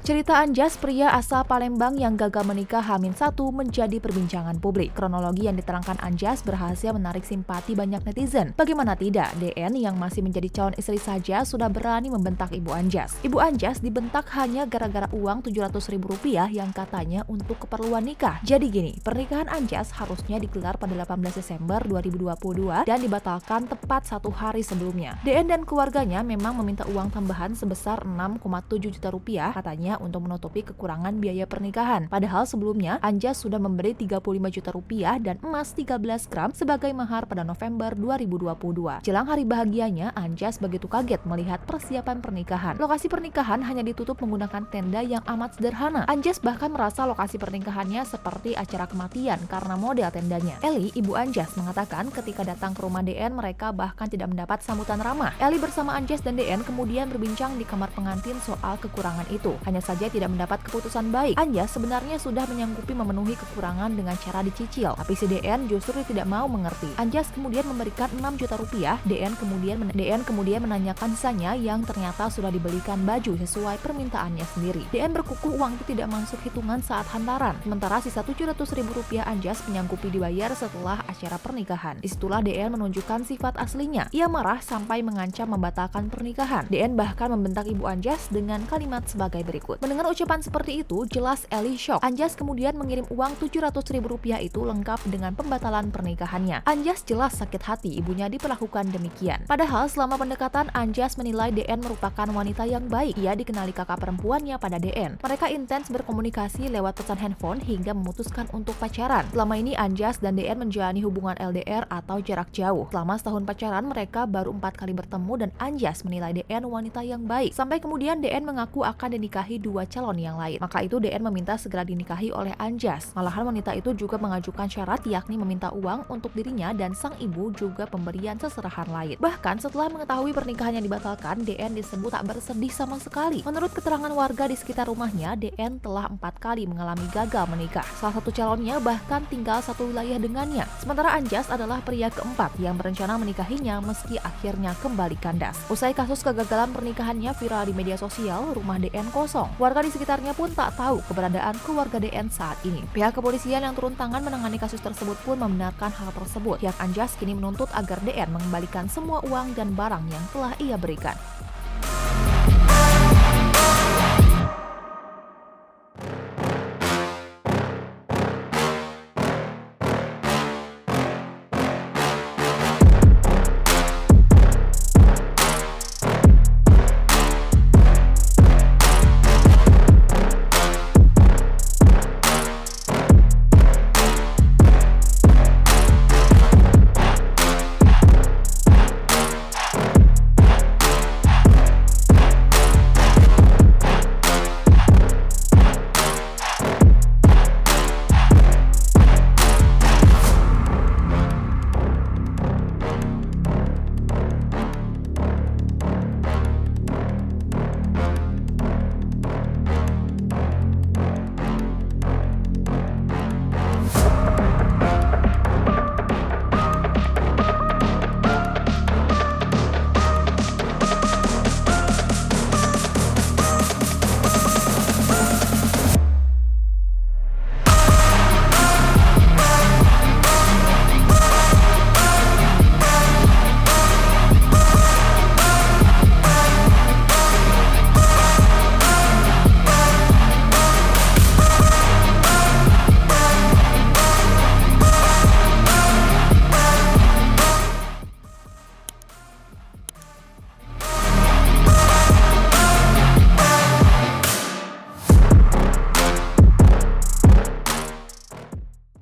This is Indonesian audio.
Cerita Anjas, pria asal Palembang yang gagal menikah H-1 menjadi perbincangan publik. Kronologi yang diterangkan Anjas berhasil menarik simpati banyak netizen. Bagaimana tidak, DN yang masih menjadi calon istri saja sudah berani membentak Ibu Anjas. Ibu Anjas dibentak hanya gara-gara uang Rp700.000 yang katanya untuk keperluan nikah. Jadi gini, pernikahan Anjas harusnya digelar pada 18 Desember 2022 dan dibatalkan tepat 1 hari sebelumnya. DN dan keluarganya memang meminta uang tambahan sebesar Rp6,7 juta katanya untuk menutupi kekurangan biaya pernikahan. Padahal sebelumnya Anjas sudah memberi Rp35 juta dan emas 13 gram sebagai mahar pada November 2022. Jelang hari bahagianya, Anjas begitu kaget melihat persiapan pernikahan. Lokasi pernikahan hanya ditutup menggunakan tenda yang amat sederhana. Anjas bahkan merasa lokasi pernikahannya seperti acara kematian karena model tendanya. Eli, ibu Anjas, mengatakan ketika datang ke rumah DN mereka bahkan tidak mendapat sambutan ramah. Eli bersama Anjas dan DN kemudian berbincang di kamar pengantin soal kekurangan itu. Hanya saja tidak mendapat keputusan baik. Anjas sebenarnya sudah menyanggupi memenuhi kekurangan dengan cara dicicil, tapi si DN justru tidak mau mengerti. Anjas kemudian memberikan Rp6 juta. DN kemudian menanyakan sisanya yang ternyata sudah dibelikan baju sesuai permintaannya sendiri. DN berkukuh uang itu tidak masuk hitungan saat hantaran. Sementara sisa Rp700.000 Anjas menyanggupi dibayar setelah acara pernikahan. Disitulah DN menunjukkan sifat aslinya. Ia marah sampai mengancam membatalkan pernikahan. DN bahkan membentak ibu Anjas dengan kalimat sebagai berikut. Mendengar ucapan seperti itu, jelas Eli shock. Anjas kemudian mengirim uang Rp700.000 itu lengkap dengan pembatalan pernikahannya. Anjas jelas sakit hati ibunya diperlakukan demikian. Padahal selama pendekatan, Anjas menilai DN merupakan wanita yang baik. Ia dikenali kakak perempuannya pada DN. Mereka intens berkomunikasi lewat pesan handphone hingga memutuskan untuk pacaran. Selama ini Anjas dan DN menjalani hubungan LDR atau jarak jauh. Selama setahun pacaran, mereka baru 4 kali bertemu dan Anjas menilai DN wanita yang baik. Sampai kemudian DN mengaku akan dinikahi 2 calon yang lain. Maka itu DN meminta segera dinikahi oleh Anjas. Malahan wanita itu juga mengajukan syarat yakni meminta uang untuk dirinya dan sang ibu juga pemberian seserahan lain. Bahkan setelah mengetahui pernikahannya dibatalkan, DN disebut tak bersedih sama sekali. Menurut keterangan warga di sekitar rumahnya, DN telah 4 kali mengalami gagal menikah. Salah satu calonnya bahkan tinggal satu wilayah dengannya. Sementara Anjas adalah pria keempat yang berencana menikahinya meski akhirnya kembali kandas. Usai kasus kegagalan pernikahannya viral di media sosial, rumah DN kosong. Warga di sekitarnya pun tak tahu keberadaan keluarga DN saat ini. Pihak kepolisian yang turun tangan menangani kasus tersebut pun membenarkan hal tersebut. Pihak Anjas kini menuntut agar DN mengembalikan semua uang dan barang yang telah ia berikan.